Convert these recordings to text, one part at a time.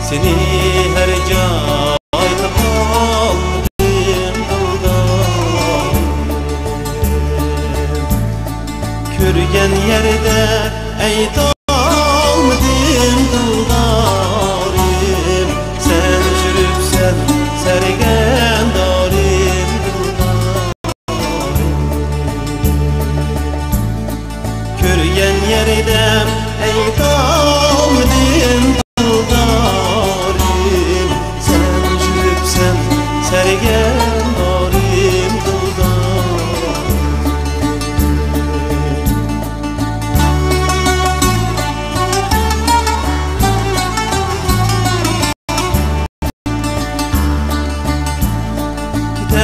Seni her cayda aldım dıldarım. Körgen yerde eytalmadım dıldarım. Sen jürüpsen sergen darim dıldarım. Körgen yerde eytalmadım dıldarım. Sen jürüpsen sergen darim dıldarım.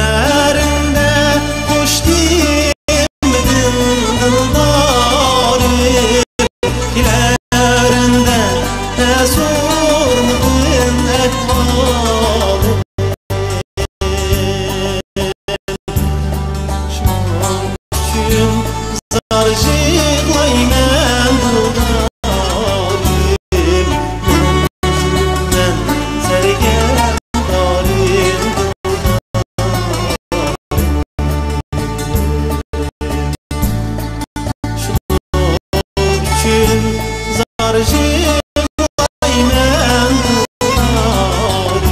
Giderinde hoş demedim dıldarım. Dilerinde sormadın ehvalım. Şunun için zar jığlaymen dıldarım. Ben sergen darim için zar jığlaymen dıldarım.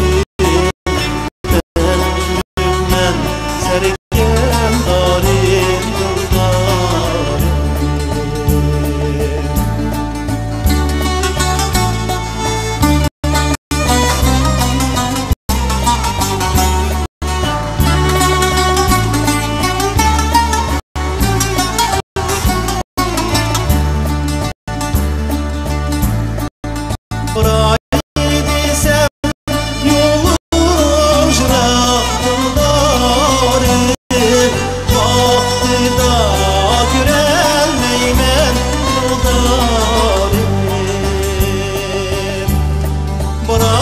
Ben jürüpmen sergen darim dıldarım. Bırak desem yolum jırak dıldarım. Vaktıda görelmeymen dıldarım. Bırak